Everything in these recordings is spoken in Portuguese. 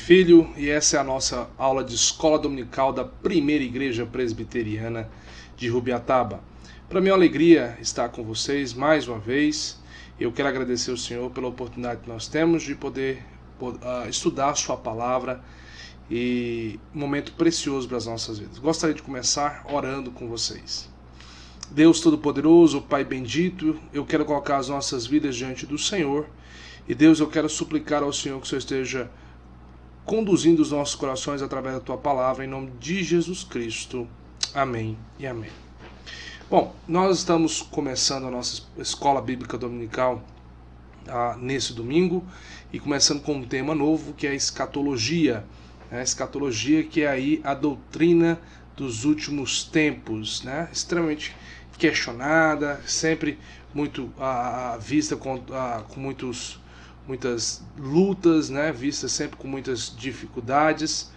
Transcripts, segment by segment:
Filho, e essa é a nossa aula de escola dominical da Primeira Igreja Presbiteriana de Rubiataba. Para mim é uma alegria estar com vocês mais uma vez. Eu quero agradecer ao Senhor pela oportunidade que nós temos de poder estudar a sua palavra e um momento precioso para as nossas vidas. Gostaria de começar orando com vocês. Deus Todo-Poderoso, Pai bendito, eu quero colocar as nossas vidas diante do Senhor. E Deus, eu quero suplicar ao Senhor que o Senhor esteja conduzindo os nossos corações através da Tua Palavra, em nome de Jesus Cristo. Amém e amém. Bom, nós estamos começando a nossa escola bíblica dominical nesse domingo e começando com um tema novo que é a escatologia. A escatologia, que é aí a doutrina dos últimos tempos, né? Extremamente questionada, sempre muito vista com muitas lutas, né? Vista sempre com muitas dificuldades.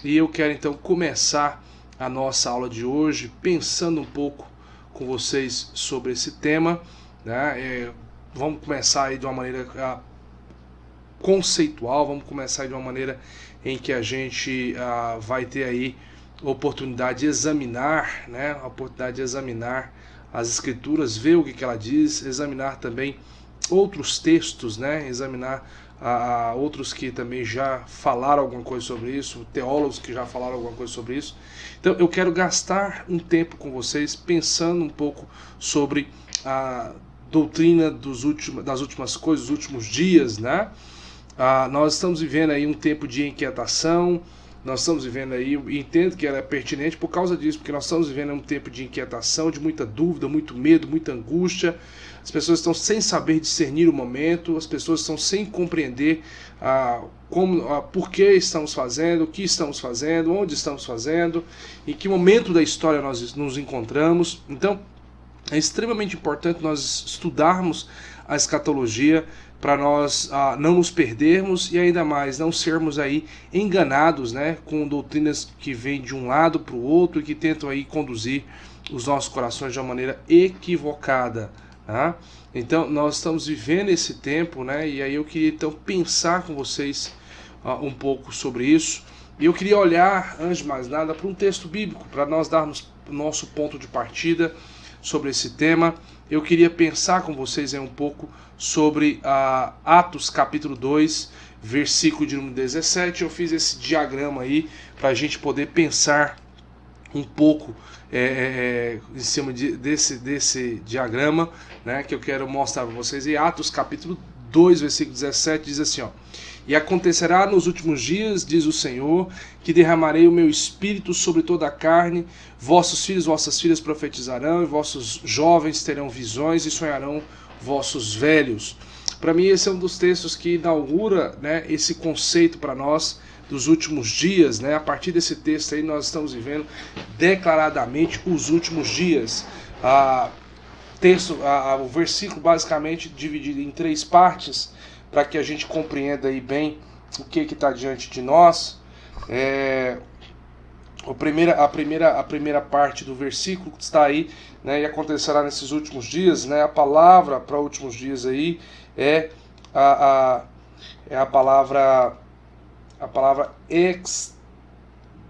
E eu quero então começar a nossa aula de hoje pensando um pouco com vocês sobre esse tema, né? Vamos começar aí de uma maneira conceitual, vamos começar aí de uma maneira em que a gente vai ter aí a oportunidade de examinar, né? A oportunidade de examinar as Escrituras, ver o que ela diz, examinar também outros textos, né? Examinar outros que também já falaram alguma coisa sobre isso, teólogos que já falaram alguma coisa sobre isso. Então eu quero gastar um tempo com vocês pensando um pouco sobre a doutrina das últimas coisas, dos últimos dias, né? Nós estamos vivendo aí um tempo de inquietação, nós estamos vivendo aí, e entendo que ela é pertinente por causa disso, porque nós estamos vivendo um tempo de inquietação, de muita dúvida, muito medo, muita angústia. As pessoas estão sem saber discernir o momento, as pessoas estão sem compreender por que estamos fazendo, o que estamos fazendo, onde estamos fazendo, em que momento da história nós nos encontramos. Então, é extremamente importante nós estudarmos a escatologia para nós não nos perdermos e ainda mais não sermos aí enganados, né, com doutrinas que vêm de um lado para o outro e que tentam aí conduzir os nossos corações de uma maneira equivocada. Tá? Então nós estamos vivendo esse tempo, né, e aí eu queria então pensar com vocês um pouco sobre isso. E eu queria olhar, antes de mais nada, para um texto bíblico, para nós darmos o nosso ponto de partida sobre esse tema. Eu queria pensar com vocês aí um pouco sobre Atos capítulo 2, versículo de número 17. Eu fiz esse diagrama aí para a gente poder pensar um pouco em cima desse diagrama, né, que eu quero mostrar para vocês. E Atos capítulo 2, versículo 17 diz assim, ó: E acontecerá nos últimos dias, diz o Senhor, que derramarei o meu espírito sobre toda a carne, vossos filhos e vossas filhas profetizarão, e vossos jovens terão visões e sonharão vossos velhos. Para mim esse é um dos textos que inaugura, né, esse conceito para nós dos últimos dias, né? A partir desse texto aí nós estamos vivendo declaradamente os últimos dias. O versículo basicamente dividido em 3 partes, para que a gente compreenda aí bem o que está diante de nós. A primeira parte do versículo está aí, né, e acontecerá nesses últimos dias, né? A palavra para últimos dias aí é a palavra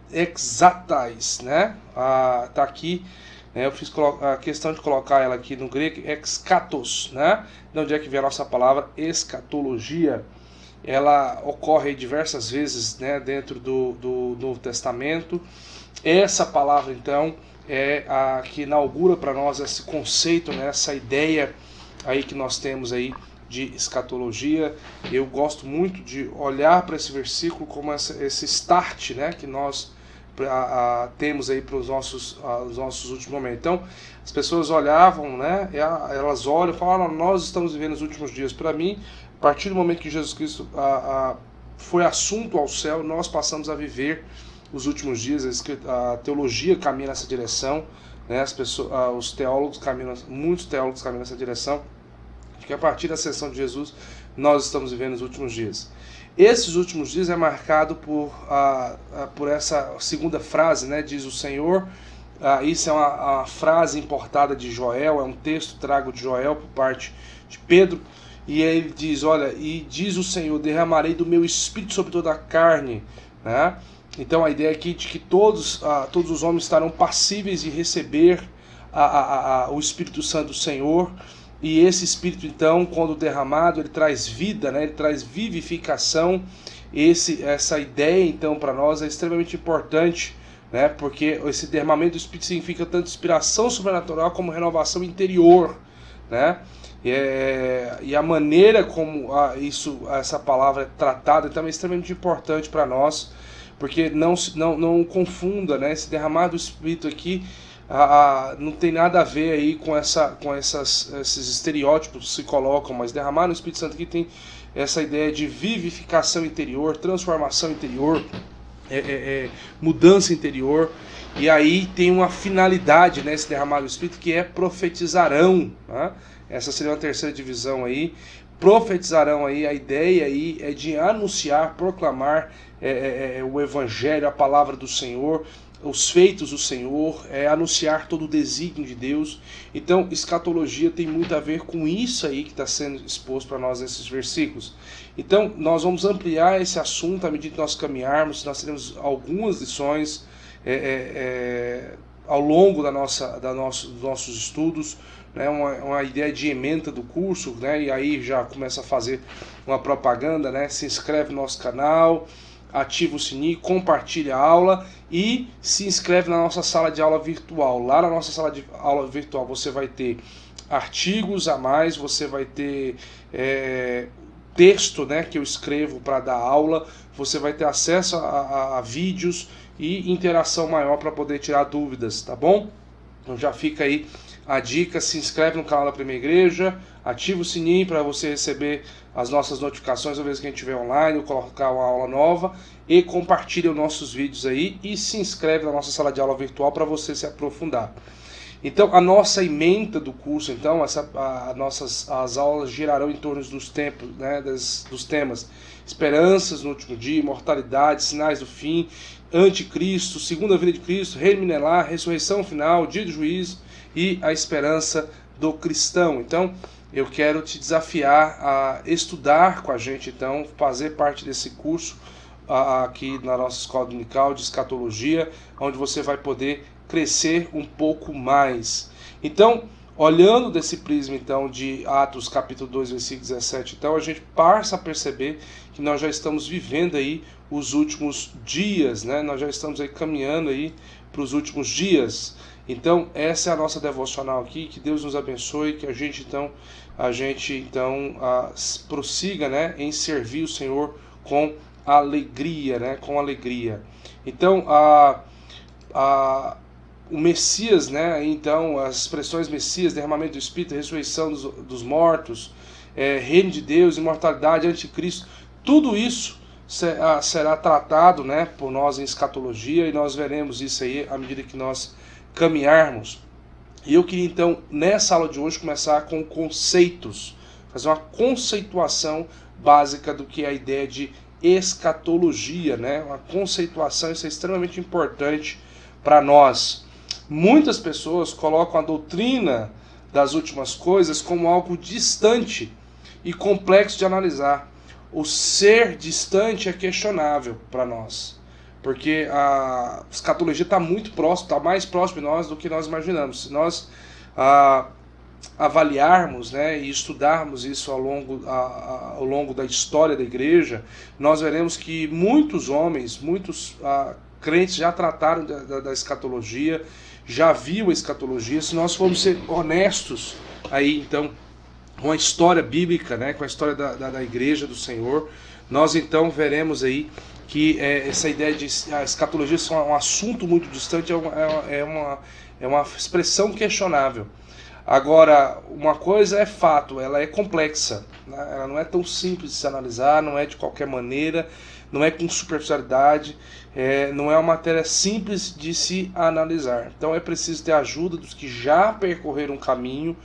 exatais, né? Tá aqui, né? Eu fiz a questão de colocar ela aqui no grego, exkatos, né? De onde é que vem a nossa palavra escatologia? Ela ocorre diversas vezes, né, dentro do Novo Testamento. Essa palavra, então, é a que inaugura para nós esse conceito, né, essa ideia aí que nós temos aí de escatologia. Eu gosto muito de olhar para esse versículo como esse start, né, que nós temos aí para os nossos últimos momentos. Então, as pessoas olhavam, né, elas olham e falam, nós estamos vivendo os últimos dias. Para mim, a partir do momento que Jesus Cristo foi assunto ao céu, nós passamos a viver os últimos dias. A teologia caminha nessa direção, né? Muitos teólogos caminham nessa direção, que a partir da ascensão de Jesus nós estamos vivendo os últimos dias. Esses últimos dias é marcado por essa segunda frase, né? Diz o Senhor. Isso é uma frase importada de Joel, é um texto trago de Joel por parte de Pedro. e ele diz, olha, e diz o Senhor, derramarei do meu espírito sobre toda a carne, né? Então a ideia aqui de que todos os homens estarão passíveis de receber o Espírito Santo do Senhor, e esse Espírito então, quando derramado, ele traz vida, né? Ele traz vivificação. Essa ideia então para nós é extremamente importante, né? Porque esse derramamento do Espírito significa tanto inspiração sobrenatural como renovação interior, né? E a maneira como essa palavra é tratada também é extremamente importante para nós, porque não confunda, né? Esse derramar do Espírito aqui não tem nada a ver aí com esses estereótipos que se colocam, mas derramar no Espírito Santo aqui tem essa ideia de vivificação interior, transformação interior, mudança interior. E aí tem uma finalidade, né, esse derramar do Espírito, que é profetizarão, né? Essa seria uma terceira divisão aí. Profetizarão aí, a ideia aí é de anunciar, proclamar o Evangelho, a palavra do Senhor, os feitos do Senhor, anunciar todo o desígnio de Deus. Então, escatologia tem muito a ver com isso aí que está sendo exposto para nós nesses versículos. Então, nós vamos ampliar esse assunto à medida que nós caminharmos. Nós teremos algumas lições ao longo dos nossos estudos, né, uma ideia de ementa do curso, né, e aí já começa a fazer uma propaganda, né, se inscreve no nosso canal, ativa o sininho, compartilha a aula e se inscreve na nossa sala de aula virtual. Lá na nossa sala de aula virtual você vai ter artigos a mais, você vai ter texto, né, que eu escrevo para dar aula, você vai ter acesso a vídeos e interação maior para poder tirar dúvidas, tá bom? Então já fica aí a dica, se inscreve no canal da Primeira Igreja, ativa o sininho para você receber as nossas notificações toda vez que a gente estiver online, ou colocar uma aula nova, e compartilha os nossos vídeos aí e se inscreve na nossa sala de aula virtual para você se aprofundar. Então a nossa ementa do curso, então, as aulas girarão em torno dos tempos, né, dos temas esperanças no último dia, imortalidade, sinais do fim, anticristo, segunda vinda de Cristo, reino milenar, ressurreição final, dia do juízo e a esperança do cristão. Então eu quero te desafiar a estudar com a gente, então, fazer parte desse curso aqui na nossa escola dominical de escatologia, onde você vai poder crescer um pouco mais. Então, olhando desse prisma então de Atos capítulo 2, versículo 17, então a gente passa a perceber que nós já estamos vivendo aí os últimos dias, né? Nós já estamos aí caminhando aí para os últimos dias. Então, essa é a nossa devocional aqui, que Deus nos abençoe, que a gente então prossiga, né, em servir o Senhor com alegria, né, com alegria. Então, o Messias, né, então as expressões Messias, derramamento do Espírito, ressurreição dos mortos, reino de Deus, imortalidade, anticristo, tudo isso será tratado, né, por nós em escatologia, e nós veremos isso aí à medida que nós caminharmos. E eu queria então, nessa aula de hoje, começar com conceitos, fazer uma conceituação básica do que é a ideia de escatologia, né? Uma conceituação, isso é extremamente importante para nós. Muitas pessoas colocam a doutrina das últimas coisas como algo distante e complexo de analisar. O ser distante é questionável para nós, porque a escatologia está muito próximo, está mais próximo de nós do que nós imaginamos. Se nós avaliarmos, né, e estudarmos isso ao longo da história da igreja, nós veremos que muitos homens, muitos crentes já trataram da escatologia, já viu a escatologia. Se nós formos ser honestos aí, então, com a história bíblica, né, com a história da igreja do Senhor, nós então veremos aí que essa ideia de a escatologia ser um assunto muito distante é uma expressão questionável. Agora, uma coisa é fato, ela é complexa, né? Ela não é tão simples de se analisar, não é de qualquer maneira, não é com superficialidade, não é uma matéria simples de se analisar. Então é preciso ter a ajuda dos que já percorreram um caminho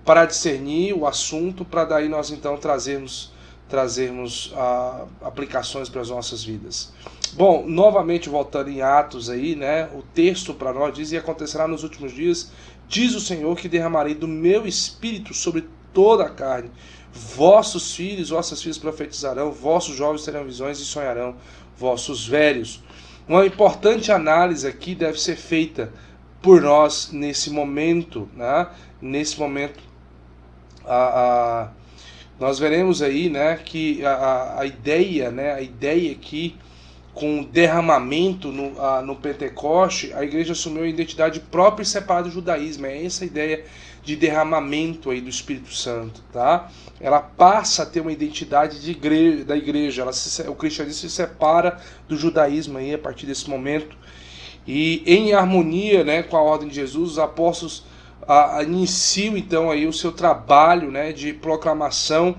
para discernir o assunto, para daí nós então trazermos aplicações para as nossas vidas. Bom, novamente voltando em Atos aí, né, o texto para nós diz: e acontecerá nos últimos dias, diz o Senhor, que derramarei do meu espírito sobre toda a carne. Vossos filhos, vossas filhas profetizarão, vossos jovens terão visões e sonharão, vossos velhos. Uma importante análise aqui deve ser feita por nós nesse momento, né? Nesse momento, nós veremos aí, né, que a ideia, né, a ideia aqui com o derramamento no Pentecoste, a igreja assumiu a identidade própria e separada do judaísmo. É essa a ideia de derramamento aí do Espírito Santo, tá? Ela passa a ter uma identidade da igreja. O cristianismo se separa do judaísmo aí a partir desse momento. E em harmonia, né, com a ordem de Jesus, os apóstolos iniciam então aí o seu trabalho, né, de proclamação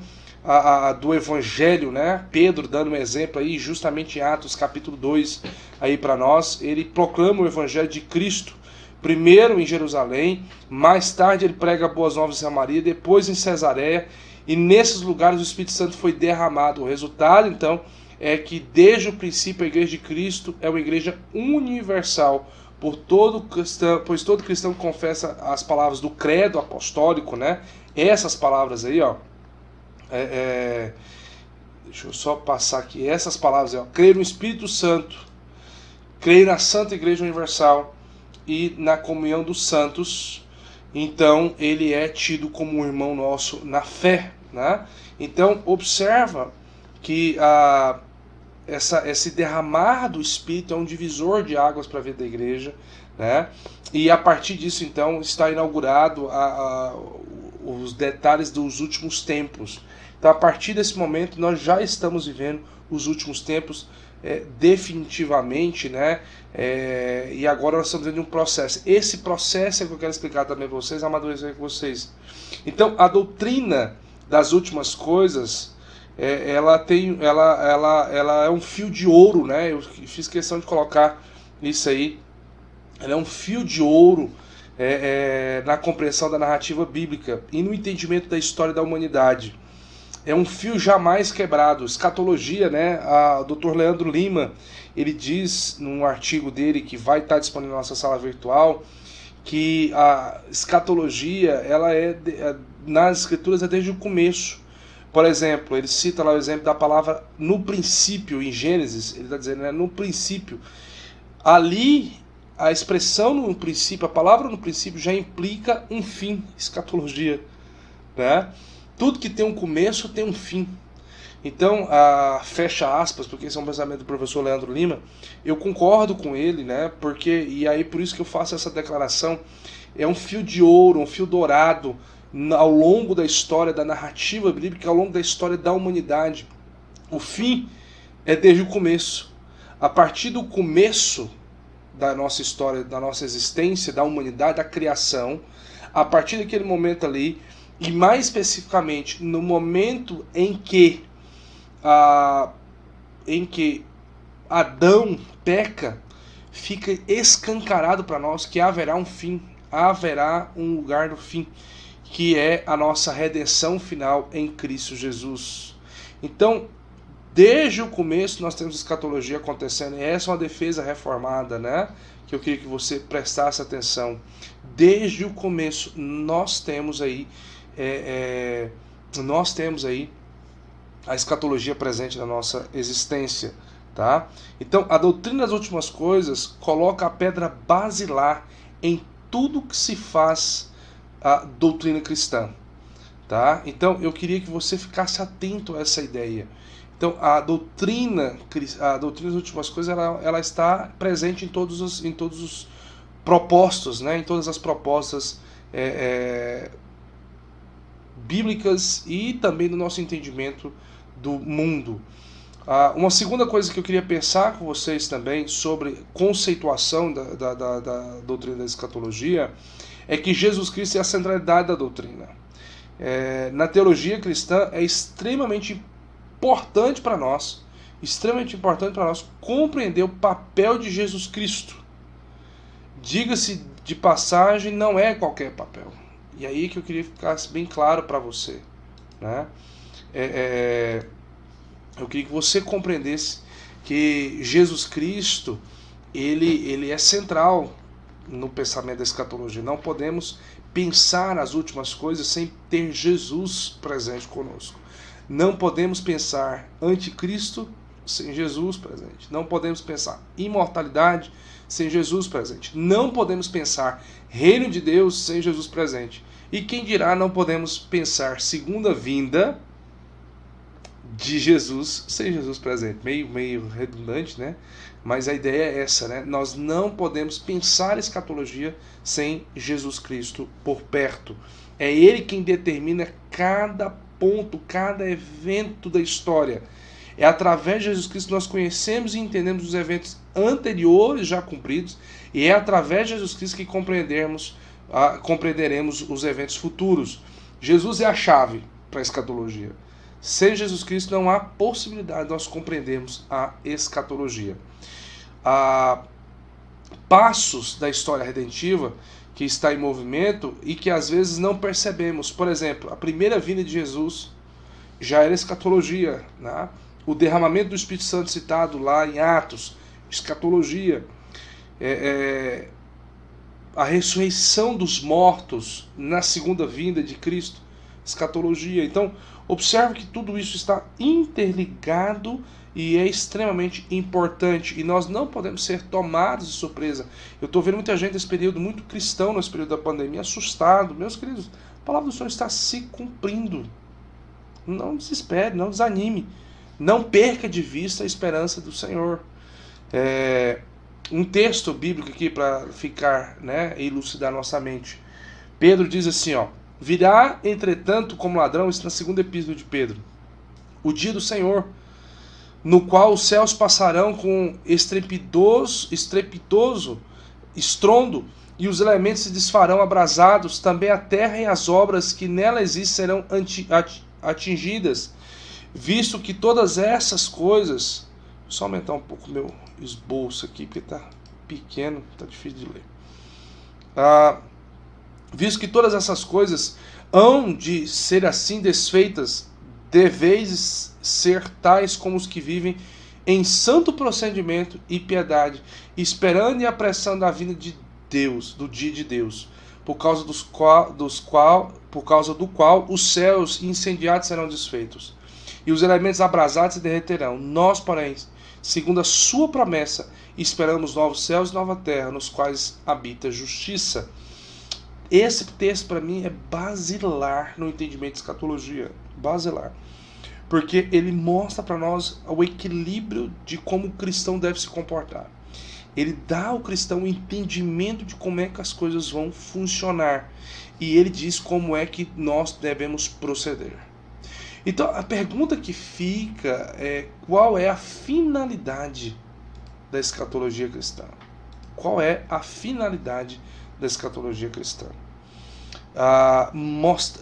do Evangelho, né? Pedro dando um exemplo aí, justamente em Atos capítulo 2, aí para nós, ele proclama o Evangelho de Cristo, primeiro em Jerusalém, mais tarde ele prega boas novas em Samaria, depois em Cesareia, e nesses lugares o Espírito Santo foi derramado. O resultado, então, é que desde o princípio a Igreja de Cristo é uma igreja universal, pois todo cristão confessa as palavras do credo apostólico, né? Essas palavras aí, ó, deixa eu só passar aqui, essas palavras, ó, creio no Espírito Santo, creio na Santa Igreja Universal e na comunhão dos santos, então ele é tido como um irmão nosso na fé, né? Então observa que esse derramar do Espírito é um divisor de águas para a vida da igreja, né? E a partir disso então está inaugurado os detalhes dos últimos tempos. Então, a partir desse momento, nós já estamos vivendo os últimos tempos definitivamente, né? E agora nós estamos vivendo um processo. Esse processo é que eu quero explicar também para vocês, amadurecer com vocês. Então, a doutrina das últimas coisas, ela é um fio de ouro, né? Eu fiz questão de colocar isso aí. Ela é um fio de ouro na compreensão da narrativa bíblica e no entendimento da história da humanidade. É um fio jamais quebrado. Escatologia, né? O Dr. Leandro Lima, ele diz num artigo dele que vai estar disponível na nossa sala virtual, que a escatologia, ela nas escrituras é desde o começo. Por exemplo, ele cita lá o exemplo da palavra no princípio, em Gênesis, ele está dizendo, né, no princípio. Ali, a expressão no princípio, a palavra no princípio já implica um fim, escatologia, né? Tudo que tem um começo tem um fim. Então, fecha aspas, porque esse é um pensamento do professor Leandro Lima, eu concordo com ele, né? E aí por isso que eu faço essa declaração, é um fio de ouro, um fio dourado, ao longo da história, da narrativa bíblica, ao longo da história da humanidade. O fim é desde o começo. A partir do começo da nossa história, da nossa existência, da humanidade, da criação, a partir daquele momento ali, e mais especificamente no momento em que Adão peca, fica escancarado para nós que haverá um fim, haverá um lugar no fim, que é a nossa redenção final em Cristo Jesus. Então, desde o começo nós temos escatologia acontecendo, e essa é uma defesa reformada, né? Que eu queria que você prestasse atenção. Desde o começo nós temos aí a escatologia presente na nossa existência, tá? Então, a doutrina das últimas coisas coloca a pedra basilar em tudo que se faz a doutrina cristã, tá? Então, eu queria que você ficasse atento a essa ideia. Então, a doutrina das últimas coisas, ela está presente em todos os propostos, né? Em todas as propostas bíblicas e também no nosso entendimento do mundo. Uma segunda coisa que eu queria pensar com vocês também sobre conceituação da doutrina da escatologia é que Jesus Cristo é a centralidade da doutrina. Na teologia cristã é extremamente importante para nós compreender o papel de Jesus Cristo. Diga-se de passagem, não é qualquer papel. E aí que eu queria que ficasse bem claro para você, né? Eu queria que você compreendesse que Jesus Cristo, ele é central no pensamento da escatologia. Não podemos pensar as últimas coisas sem ter Jesus presente conosco. Não podemos pensar anticristo sem Jesus presente. Não podemos pensar imortalidade sem Jesus presente. Não podemos pensar reino de Deus sem Jesus presente. E quem dirá, não podemos pensar segunda vinda de Jesus sem Jesus presente. Meio redundante, né? Mas a ideia é essa, né? Nós não podemos pensar escatologia sem Jesus Cristo por perto. É Ele quem determina cada ponto, cada evento da história. É através de Jesus Cristo que nós conhecemos e entendemos os eventos anteriores já cumpridos, e é através de Jesus Cristo que compreenderemos os eventos futuros. Jesus é a chave para a escatologia. Sem Jesus Cristo não há possibilidade de nós compreendermos a escatologia. Passos da história redentiva que está em movimento e que às vezes não percebemos. Por exemplo, a primeira vinda de Jesus já era escatologia, né? O derramamento do Espírito Santo citado lá em Atos, escatologia. A ressurreição dos mortos na segunda vinda de Cristo, escatologia. Então, observe que tudo isso está interligado e é extremamente importante, e nós não podemos ser tomados de surpresa. Eu estou vendo muita gente nesse período, muito cristão nesse período da pandemia, assustado. Meus queridos, a palavra do Senhor está se cumprindo. Não desespere, não desanime. Não perca de vista a esperança do Senhor. Um texto bíblico aqui para ficar, né, e elucidar nossa mente. Pedro diz assim, virá, entretanto, como ladrão, isso na segunda epístola de Pedro, o dia do Senhor, no qual os céus passarão com estrepitoso estrondo, e os elementos se desfarão abrasados, também a terra e as obras que nela existem serão atingidas, visto que todas essas coisas... Só aumentar um pouco meu esboço aqui, porque está pequeno, está difícil de ler. Visto que todas essas coisas hão de ser assim desfeitas, deveis ser tais como os que vivem em santo procedimento e piedade, esperando e apressando a vinda de Deus, do dia de Deus, por causa do qual os céus incendiados serão desfeitos, e os elementos abrasados se derreterão. Nós, porém, segundo a sua promessa, esperamos novos céus e nova terra, nos quais habita a justiça. Esse texto, para mim, é basilar no entendimento de escatologia. Basilar. Porque ele mostra para nós o equilíbrio de como o cristão deve se comportar. Ele dá ao cristão o entendimento de como é que as coisas vão funcionar. E ele diz como é que nós devemos proceder. Então, a pergunta que fica é: qual é a finalidade da escatologia cristã? Qual é a finalidade da escatologia cristã?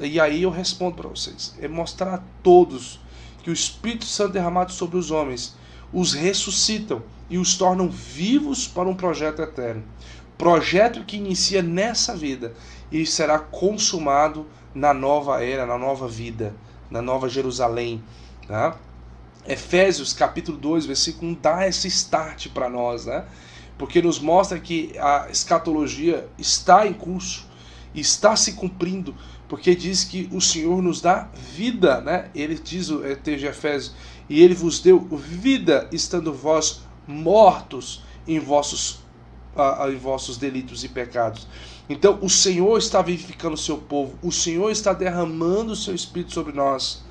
E aí eu respondo para vocês: é mostrar a todos que o Espírito Santo derramado sobre os homens os ressuscitam e os tornam vivos para um projeto eterno. Projeto que inicia nessa vida e será consumado na nova era, na nova vida, na Nova Jerusalém. Tá? Efésios capítulo 2, versículo 1 dá esse start para nós, né? Porque nos mostra que a escatologia está em curso, está se cumprindo, porque diz que o Senhor nos dá vida, né? Ele diz, o texto de Efésios, e Ele vos deu vida, estando vós mortos em vossos delitos e pecados. Então o Senhor está vivificando o seu povo, o Senhor está derramando o seu Espírito sobre nós.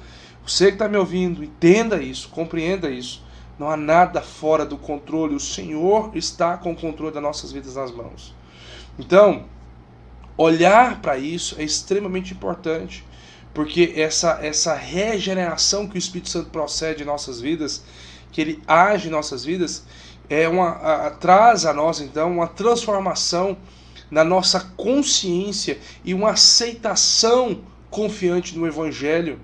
Você que está me ouvindo, entenda isso, compreenda isso. Não há nada fora do controle, o Senhor está com o controle das nossas vidas nas mãos. Então, olhar para isso é extremamente importante, porque essa regeneração que o Espírito Santo procede em nossas vidas, que ele age em nossas vidas, traz a nós então uma transformação na nossa consciência e uma aceitação confiante no Evangelho.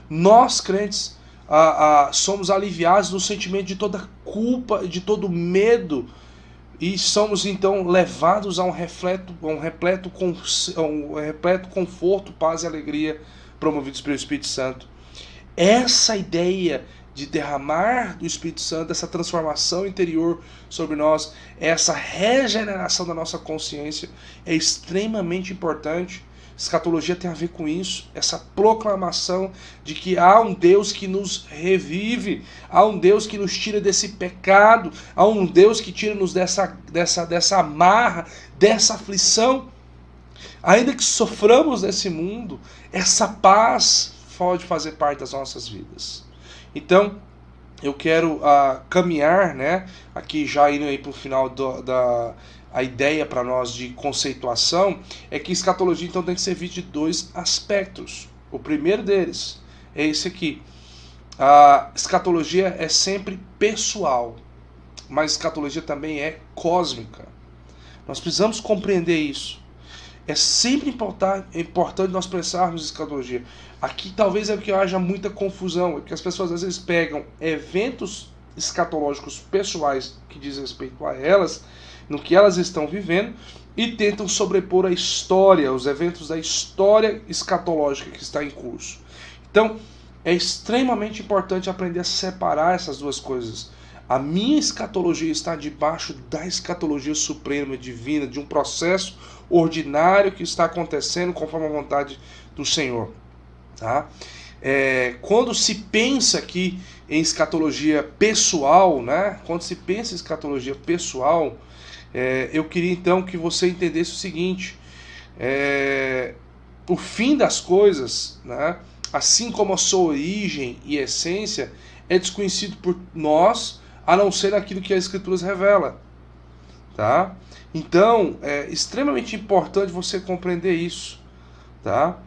Nós, crentes, somos aliviados do sentimento de toda culpa, de todo medo, e somos então levados a um repleto conforto, paz e alegria promovidos pelo Espírito Santo. Essa ideia de derramar do Espírito Santo, essa transformação interior sobre nós, essa regeneração da nossa consciência é extremamente importante. Escatologia tem a ver com isso, essa proclamação de que há um Deus que nos revive, há um Deus que nos tira desse pecado, há um Deus que tira-nos dessa amarra, dessa aflição. Ainda que soframos nesse mundo, essa paz pode fazer parte das nossas vidas. Então, eu quero caminhar, né, aqui já indo para o final a ideia para nós de conceituação é que escatologia então tem que ser vista de dois aspectos. O primeiro deles é esse aqui. A escatologia é sempre pessoal, mas escatologia também é cósmica. Nós precisamos compreender isso. É sempre importante nós pensarmos em escatologia. Aqui talvez é porque haja muita confusão, é porque as pessoas às vezes pegam eventos escatológicos pessoais que dizem respeito a elas, no que elas estão vivendo, e tentam sobrepor a história, os eventos da história escatológica que está em curso. Então, é extremamente importante aprender a separar essas duas coisas. A minha escatologia está debaixo da escatologia suprema, divina, de um processo ordinário que está acontecendo conforme a vontade do Senhor. Tá? Quando se pensa aqui em escatologia pessoal, né? Quando se pensa em escatologia pessoal, eu queria então que você entendesse o seguinte: o fim das coisas, né? Assim como a sua origem e essência, é desconhecido por nós, a não ser aquilo que a Escritura revela. Tá? Então, é extremamente importante você compreender isso. Tá?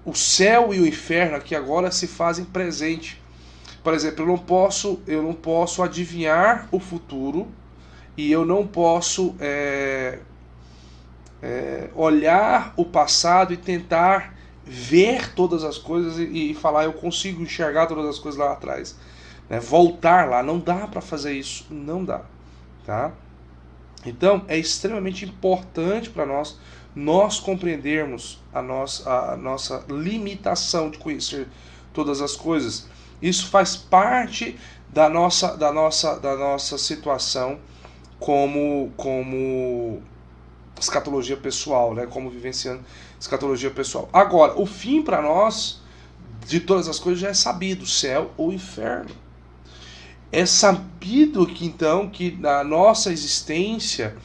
O céu e o inferno aqui agora se fazem presente. Por exemplo, eu não posso adivinhar o futuro e eu não posso olhar o passado e tentar ver todas as coisas e falar eu consigo enxergar todas as coisas lá atrás. Voltar lá, não dá para fazer isso, não dá. Tá? Então é extremamente importante para nós compreendermos a nossa limitação de conhecer todas as coisas. Isso faz parte da nossa situação como escatologia pessoal, né? Como vivenciando escatologia pessoal. Agora, o fim para nós de todas as coisas já é sabido, céu ou inferno. É sabido que então que na nossa existência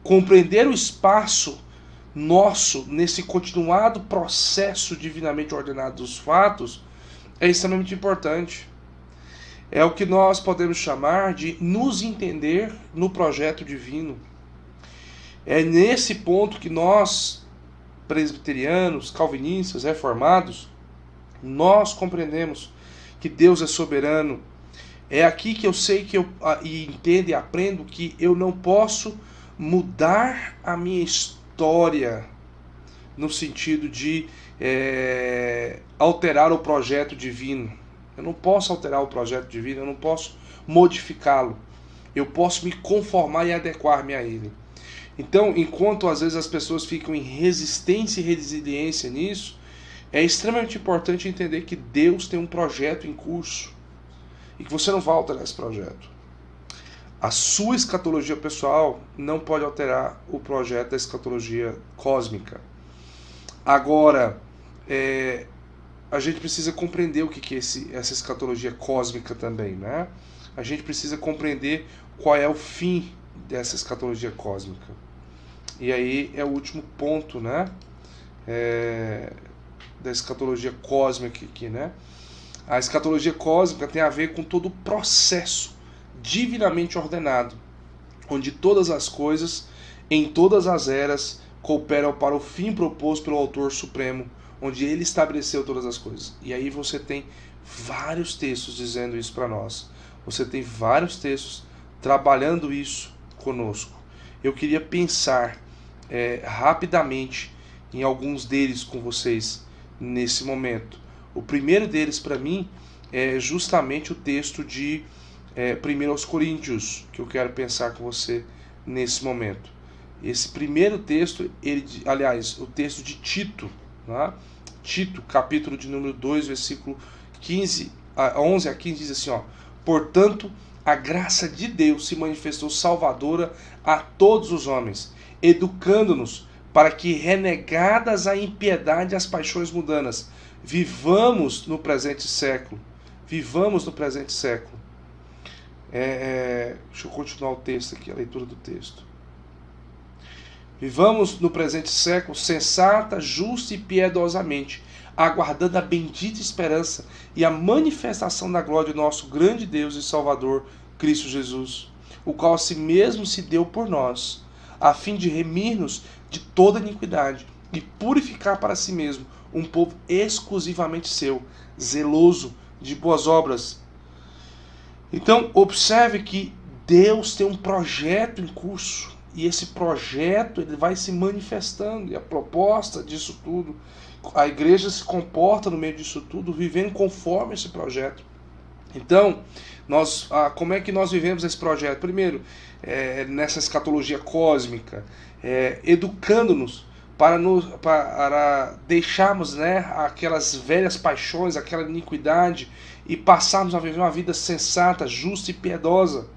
compreender o espaço nosso nesse continuado processo divinamente ordenado dos fatos é extremamente importante. É o que nós podemos chamar de nos entender no projeto divino. É nesse ponto que nós, presbiterianos, calvinistas, reformados, nós compreendemos que Deus é soberano. É aqui que eu sei que e entendo e aprendo que eu não posso mudar a minha história no sentido de alterar o projeto divino. Eu não posso alterar o projeto divino, eu não posso modificá-lo. Eu posso me conformar e adequar-me a ele. Então, enquanto às vezes as pessoas ficam em resistência e resiliência nisso, é extremamente importante entender que Deus tem um projeto em curso e que você não vai alterar esse projeto. A sua escatologia pessoal não pode alterar o projeto da escatologia cósmica. Agora, a gente precisa compreender o que é essa escatologia cósmica também, né? A gente precisa compreender qual é o fim dessa escatologia cósmica. E aí é o último ponto, né? Da escatologia cósmica aqui, né? A escatologia cósmica tem a ver com todo o processo divinamente ordenado, onde todas as coisas, em todas as eras, cooperam para o fim proposto pelo Autor Supremo, onde ele estabeleceu todas as coisas. E aí você tem vários textos dizendo isso para nós. Você tem vários textos trabalhando isso conosco. Eu queria pensar rapidamente em alguns deles com vocês nesse momento. O primeiro deles para mim é justamente o texto de 1 Coríntios, que eu quero pensar com você nesse momento. Esse primeiro texto, aliás, o texto de Tito, né? Tito, capítulo de número 2, versículo 11 a 15 diz assim, ó: portanto, a graça de Deus se manifestou salvadora a todos os homens, educando-nos para que, renegadas a impiedade e as paixões mundanas, vivamos no presente século. Vivamos no presente século. Deixa eu continuar o texto aqui, a leitura do texto. Vivamos no presente século sensata, justa e piedosamente, aguardando a bendita esperança e a manifestação da glória do nosso grande Deus e Salvador, Cristo Jesus, o qual a si mesmo se deu por nós, a fim de remir-nos de toda iniquidade e purificar para si mesmo um povo exclusivamente seu, zeloso de boas obras. Então, observe que Deus tem um projeto em curso, e esse projeto ele vai se manifestando, e a proposta disso tudo, a igreja se comporta no meio disso tudo, vivendo conforme esse projeto. Então, como é que nós vivemos esse projeto? Primeiro, nessa escatologia cósmica, educando-nos para deixarmos, né, aquelas velhas paixões, aquela iniquidade, e passarmos a viver uma vida sensata, justa e piedosa.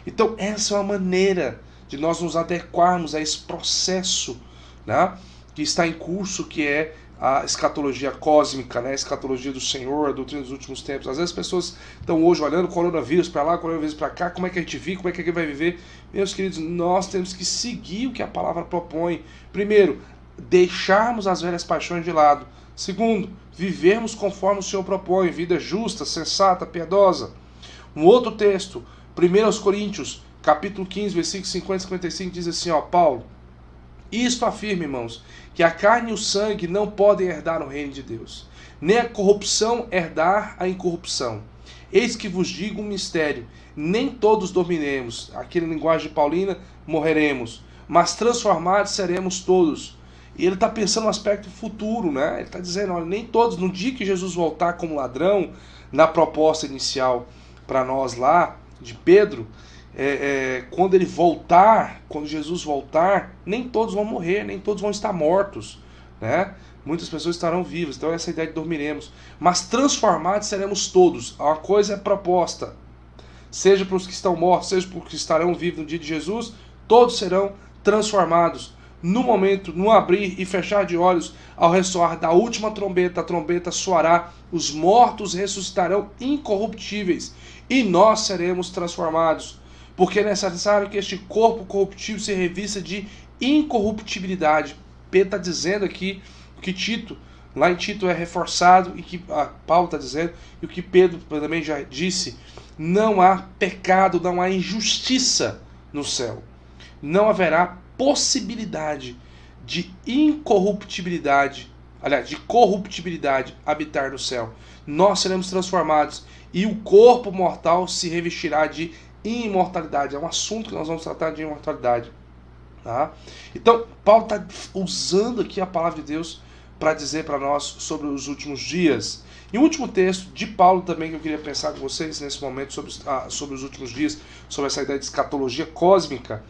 Então, essa é uma maneira de nós nos adequarmos a esse processo, né, que está em curso, que é a escatologia cósmica, né, a escatologia do Senhor, a doutrina dos últimos tempos. Às vezes as pessoas estão hoje olhando coronavírus para lá, coronavírus para cá, como é que a gente vive, como é que a gente vai viver. Meus queridos, nós temos que seguir o que a palavra propõe. Primeiro, deixarmos as velhas paixões de lado. Segundo, vivermos conforme o Senhor propõe, vida justa, sensata, piedosa. Um outro texto, 1 Coríntios, capítulo 15, versículos 50 e 55, diz assim, ó, Paulo: isto afirma, irmãos, que a carne e o sangue não podem herdar o reino de Deus, nem a corrupção herdar a incorrupção. Eis que vos digo um mistério: nem todos dormiremos, aqui na linguagem paulina, morreremos, mas transformados seremos todos. E ele está pensando no aspecto futuro, né? Ele está dizendo, olha, nem todos, no dia que Jesus voltar como ladrão, na proposta inicial para nós lá, de Pedro, quando ele voltar, quando Jesus voltar, nem todos vão morrer, nem todos vão estar mortos, né? Muitas pessoas estarão vivas, então essa é a ideia de dormiremos, mas transformados seremos todos. Uma coisa é proposta, seja para os que estão mortos, seja para os que estarão vivos no dia de Jesus, todos serão transformados. No momento, no abrir e fechar de olhos, ao ressoar da última trombeta, a trombeta soará, os mortos ressuscitarão incorruptíveis, e nós seremos transformados. Porque é necessário que este corpo corruptível se revista de incorruptibilidade. Pedro está dizendo aqui que Tito, lá em Tito é reforçado, e que Paulo está dizendo, e o que Pedro também já disse: não há pecado, não há injustiça no céu. Não haverá possibilidade de incorruptibilidade, aliás, de corruptibilidade habitar no céu. Nós seremos transformados e o corpo mortal se revestirá de imortalidade. É um assunto que nós vamos tratar de imortalidade. Tá? Então, Paulo está usando aqui a palavra de Deus para dizer para nós sobre os últimos dias. E o último texto de Paulo também que eu queria pensar com vocês nesse momento sobre os últimos dias, sobre essa ideia de escatologia cósmica,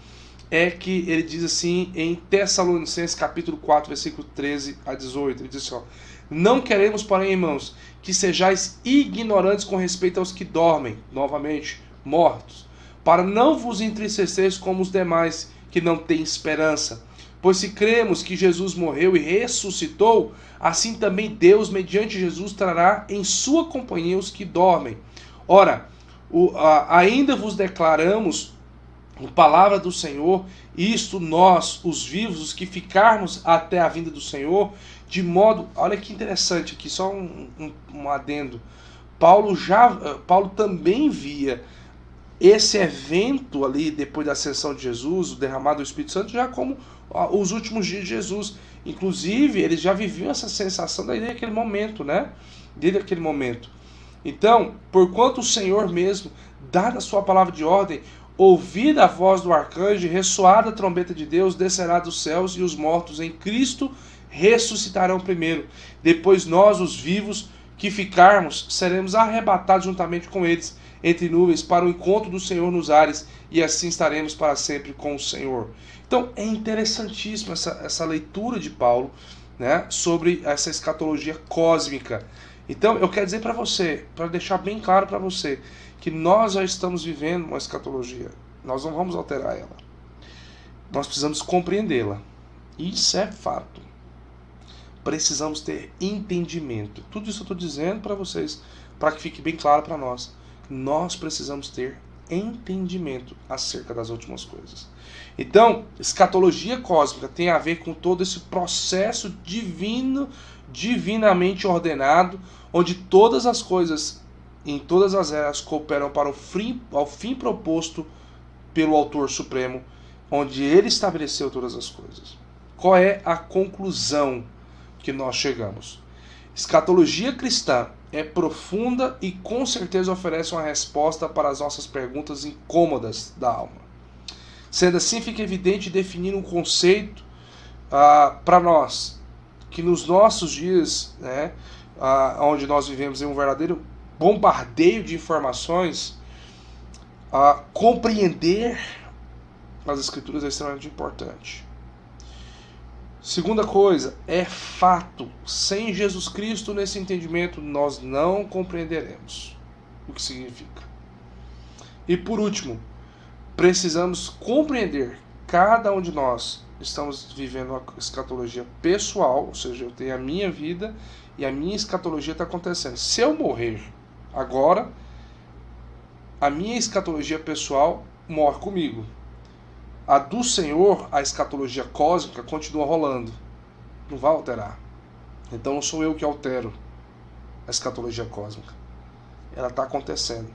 é que ele diz assim em Tessalonicenses capítulo 4, versículo 13 a 18, ele diz assim, ó: não queremos, porém, irmãos, que sejais ignorantes com respeito aos que dormem, novamente, mortos, para não vos entristeceis como os demais, que não têm esperança. Pois se cremos que Jesus morreu e ressuscitou, assim também Deus, mediante Jesus, trará em sua companhia os que dormem. Ora, ainda vos declaramos a palavra do Senhor, isto nós, os vivos, os que ficarmos até a vinda do Senhor, de modo, olha que interessante aqui, só um adendo. Paulo também via esse evento ali, depois da ascensão de Jesus, o derramado do Espírito Santo, já como os últimos dias de Jesus. Inclusive, eles já viviam essa sensação desde aquele momento, né? Desde aquele momento. Então, porquanto o Senhor mesmo, dada a sua palavra de ordem, ouvida a voz do arcanjo, ressoada a trombeta de Deus, descerá dos céus, e os mortos em Cristo ressuscitarão primeiro. Depois nós, os vivos, que ficarmos, seremos arrebatados juntamente com eles, entre nuvens, para o encontro do Senhor nos ares, e assim estaremos para sempre com o Senhor. Então é interessantíssima essa leitura de Paulo, né, sobre essa escatologia cósmica. Então eu quero dizer para você, para deixar bem claro para você, que nós já estamos vivendo uma escatologia. Nós não vamos alterar ela. Nós precisamos compreendê-la. Isso é fato. Precisamos ter entendimento. Tudo isso eu estou dizendo para vocês, para que fique bem claro para nós. Nós precisamos ter entendimento acerca das últimas coisas. Então, escatologia cósmica tem a ver com todo esse processo divino, divinamente ordenado, onde todas as coisas, em todas as eras, cooperam para ao fim proposto pelo Autor Supremo, onde ele estabeleceu todas as coisas. Qual é a conclusão que nós chegamos? Escatologia cristã é profunda e com certeza oferece uma resposta para as nossas perguntas incômodas da alma. Sendo assim, fica evidente definir um conceito para nós, que nos nossos dias, né, onde nós vivemos em um verdadeiro bombardeio de informações, compreender as Escrituras é extremamente importante. Segunda coisa, é fato. Sem Jesus Cristo nesse entendimento, nós não compreenderemos o que significa. E por último, precisamos compreender, cada um de nós estamos vivendo uma escatologia pessoal, ou seja, eu tenho a minha vida e a minha escatologia está acontecendo. Se eu morrer agora, a minha escatologia pessoal morre comigo. A do Senhor, a escatologia cósmica, continua rolando. Não vai alterar. Então não sou eu que altero a escatologia cósmica. Ela está acontecendo.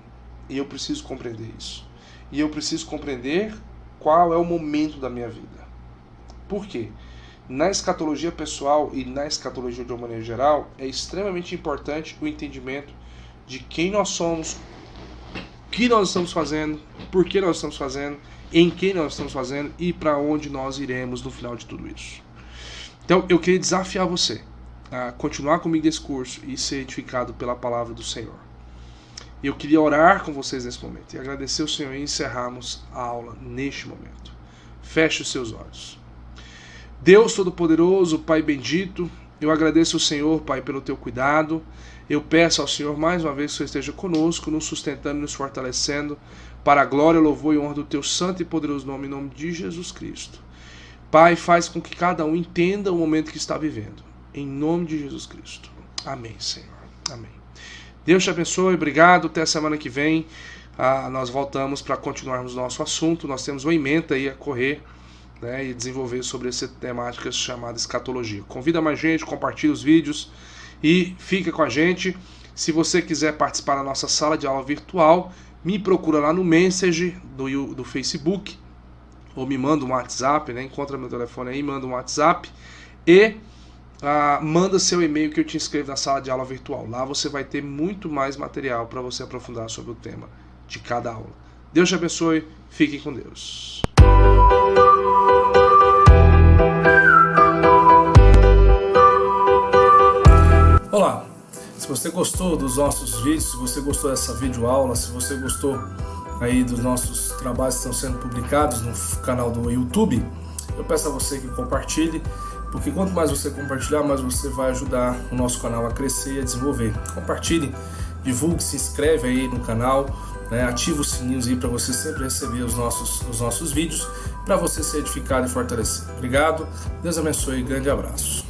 E eu preciso compreender isso. E eu preciso compreender qual é o momento da minha vida. Por quê? Na escatologia pessoal e na escatologia de uma maneira geral, é extremamente importante o entendimento de quem nós somos, o que nós estamos fazendo, por que nós estamos fazendo, em quem nós estamos fazendo e para onde nós iremos no final de tudo isso. Então eu queria desafiar você a continuar comigo nesse curso e ser edificado pela palavra do Senhor. Eu queria orar com vocês nesse momento e agradecer ao Senhor e encerrarmos a aula neste momento. Feche os seus olhos. Deus Todo-Poderoso, Pai bendito, eu agradeço ao Senhor, Pai, pelo teu cuidado. Eu peço ao Senhor mais uma vez que o Senhor esteja conosco, nos sustentando e nos fortalecendo, para a glória, louvor e honra do teu santo e poderoso nome, em nome de Jesus Cristo. Pai, faz com que cada um entenda o momento que está vivendo. Em nome de Jesus Cristo. Amém, Senhor. Amém. Deus te abençoe, obrigado. Até a semana que vem. Nós voltamos para continuarmos nosso assunto. Nós temos uma ementa aí a correr, né, e desenvolver sobre essa temática chamada escatologia. Convida mais gente, compartilha os vídeos e fica com a gente. Se você quiser participar da nossa sala de aula virtual, me procura lá no Messenger do Facebook, ou me manda um WhatsApp, né? Encontra meu telefone aí, manda um WhatsApp e manda seu e-mail que eu te inscrevo na sala de aula virtual. Lá você vai ter muito mais material para você aprofundar sobre o tema de cada aula. Deus te abençoe, fiquem com Deus. Olá! Se você gostou dos nossos vídeos, se você gostou dessa videoaula, se você gostou aí dos nossos trabalhos que estão sendo publicados no canal do YouTube, eu peço a você que compartilhe, porque quanto mais você compartilhar, mais você vai ajudar o nosso canal a crescer e a desenvolver. Compartilhe, divulgue, se inscreve aí no canal, né, ativa os sininhos aí para você sempre receber os nossos vídeos, para você ser edificado e fortalecido. Obrigado, Deus abençoe e grande abraço.